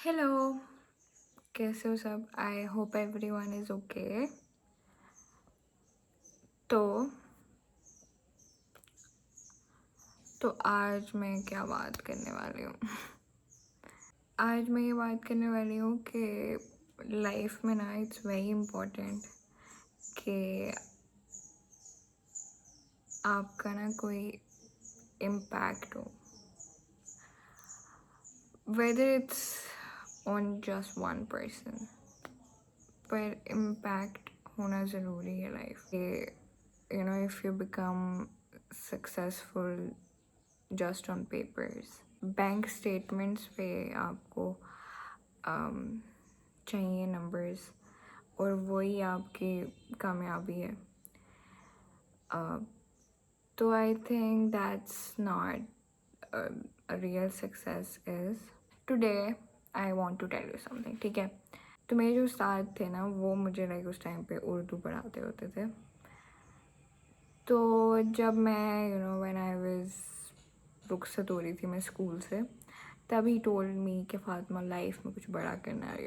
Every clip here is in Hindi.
हेलो, कैसे हो सब? I hope everyone is okay. तो तो आज मैं क्या बात करने वाली हूँ? आज मैं ये बात करने वाली हूँ कि लाइफ में ना इट्स वेरी इम्पोर्टेंट कि आपका ना कोई इम्पैक्ट हो, whether it's on just one person, पर इम्पैक्ट होना ज़रूरी है लाइफ के। If you become successful just on papers, bank statements पे आपको चाहिए नंबर्स, और वही आपकी कामयाबी है। तो I think that's not a real success is. Today I want to tell you something, ठीक है? तो मेरे जो उस्ताद थे ना, वो मुझे लाइक उस टाइम पे उर्दू पढ़ाते होते थे। तो जब मैं व्हेन आई वाज रुखसत हो रही थी मैं स्कूल से, तब ही टोल्ड मी कि फातिमा लाइफ में कुछ बड़ा करना है।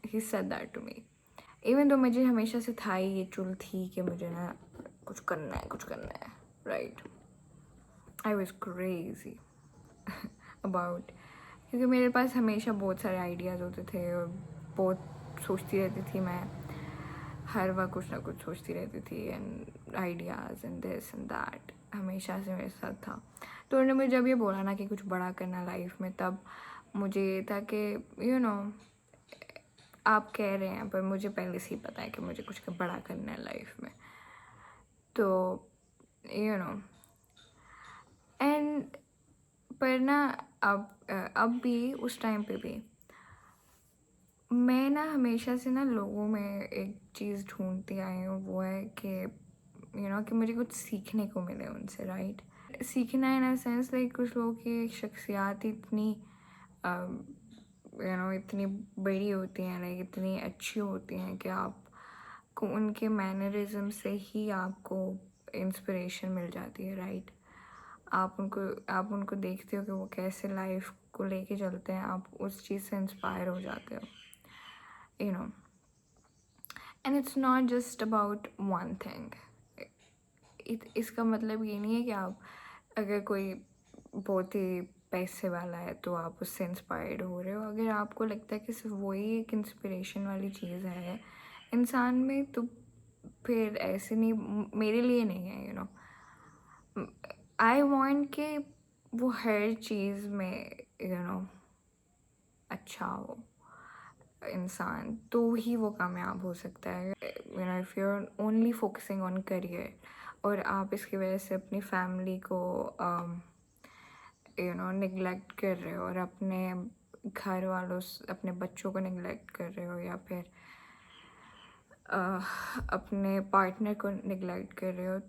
He said that to me. Even तो मुझे हमेशा से था ही, ये चुल थी कि मुझे ना कुछ करना है, कुछ करना है, right? I was crazy about, क्योंकि मेरे पास हमेशा बहुत सारे आइडियाज़ होते थे और बहुत सोचती रहती थी मैं। हर वक्त कुछ ना कुछ सोचती रहती थी, and ideas and this and that हमेशा से मेरे साथ था। तो उन्होंने मुझे जब ये बोला ना कि कुछ बड़ा करना लाइफ में, तब मुझे ये था कि आप कह रहे हैं, पर मुझे पहले से ही पता है कि मुझे कुछ बड़ा करना है लाइफ में। तो यू नो एंड पर ना अब भी, उस टाइम पे भी मैं ना हमेशा से ना लोगों में एक चीज़ ढूंढती आई हूँ, वो है कि कि मुझे कुछ सीखने को मिले उनसे, राइट? सीखना इन अ सेंस लाइक कुछ लोगों की शख्सियात इतनी इतनी बड़ी होती हैं, लाइक इतनी अच्छी होती हैं कि आपको उनके मैनरिज्म से ही आपको इंस्पिरेशन मिल जाती है, राइट? आप उनको देखते हो कि वो कैसे लाइफ को लेके चलते हैं, आप उस चीज़ से इंस्पायर हो जाते हो, you know and it's not just about one thing. इसका मतलब ये नहीं है कि आप, अगर कोई बहुत ही पैसे वाला है तो आप उससे इंस्पायर्ड हो रहे हो। अगर आपको लगता है कि सिर्फ वही एक इंस्पिरेशन वाली चीज़ है इंसान में, तो फिर ऐसे नहीं, मेरे लिए नहीं है। आई वांट कि वो हर चीज़ में अच्छा हो इंसान, तो ही वो कामयाब हो सकता है। If you are only focusing on career, और आप इसकी वजह से अपनी फैमिली को निगलेक्ट कर रहे हो, और अपने घर वालों अपने बच्चों को निगलेक्ट कर रहे हो, या फिर अपने पार्टनर को निगलेक्ट कर रहे हो,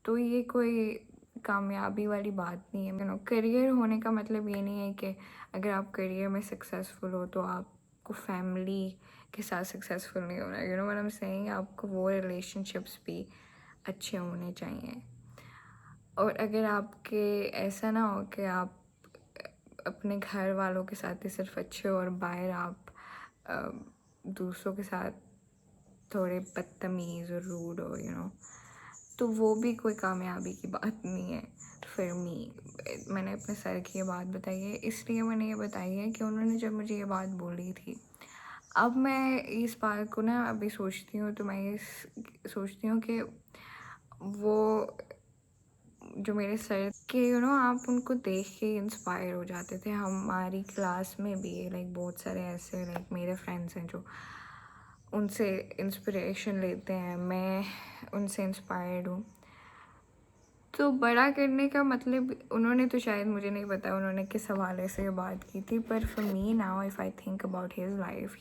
तो ये कोई कामयाबी वाली बात नहीं है। करियर होने का मतलब ये नहीं है कि अगर आप करियर में सक्सेसफुल हो तो आपको फैमिली के साथ सक्सेसफुल नहीं होना। व्हाट आई एम सेइंग, आपको वो रिलेशनशिप्स भी अच्छे होने चाहिए। और अगर आपके ऐसा ना हो कि आप अपने घर वालों के साथ ही सिर्फ अच्छे हो और बाहर आप दूसरों के साथ थोड़े बदतमीज़ और रूड हो, तो वो भी कोई कामयाबी की बात नहीं है। फिर मैंने अपने सर की ये बात बताई है, इसलिए मैंने ये बताई है कि उन्होंने जब मुझे ये बात बोली थी, अब मैं इस बात को ना अभी सोचती हूँ, तो मैं ये सोचती हूँ कि वो जो मेरे सर के आप उनको देख के इंस्पायर हो जाते थे। हमारी क्लास में भी लाइक बहुत सारे ऐसे लाइक मेरे फ्रेंड्स हैं जो उनसे इंस्पिरेशन लेते हैं, मैं उनसे इंस्पायर्ड हूँ। तो बड़ा करने का मतलब, उन्होंने तो शायद मुझे नहीं पता उन्होंने किस हवाले से बात की थी, पर for me now if I think about his life,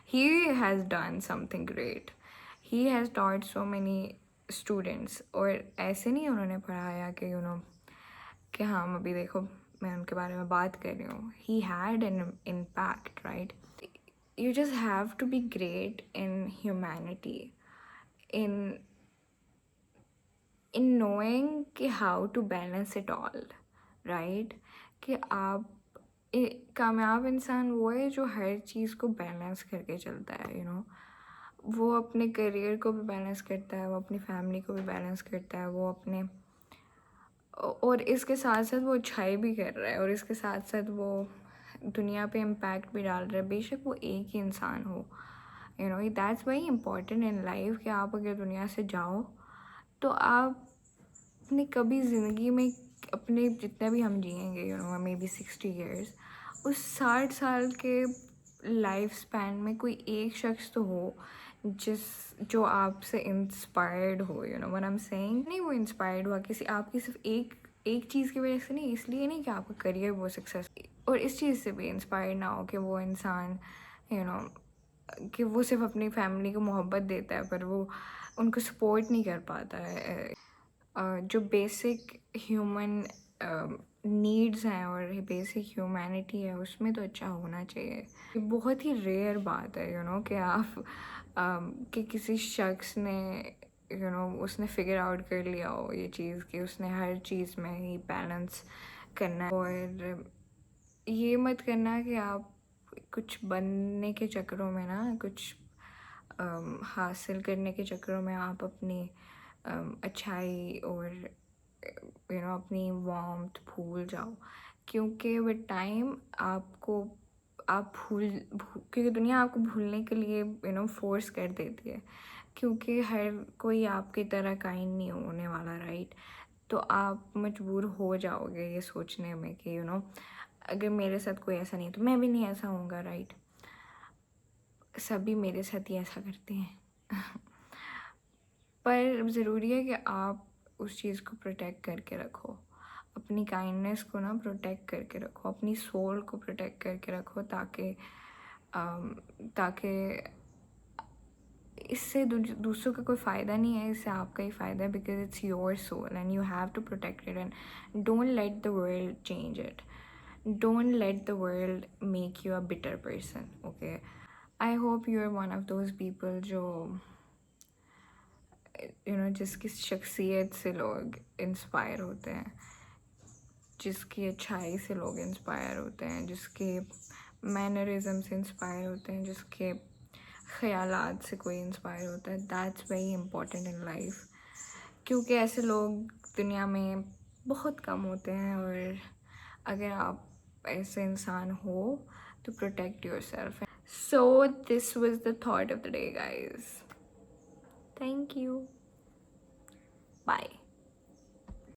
he has done something great. He has taught so many students, और ऐसे नहीं उन्होंने पढ़ाया कि कि हाँ अभी देखो मैं उनके बारे में बात कर रही हूँ। He had an impact, right? You just have to be great in humanity, in knowing कि how to balance it all, right? कि आप कामयाब इंसान वो है जो हर चीज़ को बैलेंस करके चलता है, वो अपने करियर को भी बैलेंस करता है, वो अपनी फैमिली को भी बैलेंस करता है, वो अपने और इसके साथ साथ वो अच्छाई भी कर रहा है, और इसके साथ साथ वो दुनिया पे इम्पैक्ट भी डाल रहा है, बेशक वो एक ही इंसान हो। That's very important in life कि आप अगर दुनिया से जाओ तो आप अपने कभी ज़िंदगी में अपने जितना भी हम जिएंगे, मे बी 60 years, उस 60 साल के लाइफ स्पैन में कोई एक शख्स तो हो जो आपसे इंस्पायर्ड हो, व्हाट आई एम सेइंग। नहीं, वो इंस्पायर्ड हुआ किसी आपकी सिर्फ एक चीज़ की वजह से नहीं, इसलिए नहीं कि आपका करियर वो सक्सेस, और इस चीज़ से भी इंस्पायर्ड ना हो कि वो इंसान यू नो कि वो सिर्फ अपनी फैमिली को मोहब्बत देता है पर वो उनको सपोर्ट नहीं कर पाता है। जो बेसिक ह्यूमन नीड्स हैं और बेसिक ह्यूमैनिटी है उसमें तो अच्छा होना चाहिए। ये बहुत ही रेयर बात है कि आप कि किसी शख्स ने उसने फिगर आउट कर लिया हो ये चीज़ कि उसने हर चीज़ में ही बैलेंस करना है, और ये मत करना कि आप कुछ बनने के चक्करों में ना, कुछ हासिल करने के चक्करों में आप अपनी अच्छाई और अपनी वार्मथ भूल जाओ, क्योंकि विद टाइम आपको आप क्योंकि दुनिया आपको भूलने के लिए फोर्स कर देती है, क्योंकि हर कोई आपकी तरह काइंड नहीं होने वाला, राइट। तो आप मजबूर हो जाओगे ये सोचने में कि अगर मेरे साथ कोई ऐसा नहीं तो मैं भी नहीं ऐसा होऊंगा, राइट। सभी मेरे साथ ही ऐसा करते हैं पर ज़रूरी है कि आप उस चीज़ को प्रोटेक्ट करके रखो, अपनी काइंडनेस को ना प्रोटेक्ट करके रखो, अपनी सोल को प्रोटेक्ट करके रखो, ताकि इससे दूसरों का कोई फ़ायदा नहीं है, इससे आपका ही फ़ायदा है, because it's your soul and you have to protect it and don't let the world change it, don't let the world make you a bitter person, okay. I hope you are one of those people जो जिसकी शख्सियत से लोग इंस्पायर होते हैं, जिसकी अच्छाई से लोग इंस्पायर होते हैं, जिसके मैनरिज्म से इंस्पायर होते हैं, जिसके ख़यालात से कोई इंस्पायर होता है। That's very important in life, क्योंकि ऐसे लोग दुनिया में बहुत कम होते हैं, और अगर आप ऐसे इंसान हो तो protect yourself. So this was the thought of the day guys, thank you, bye.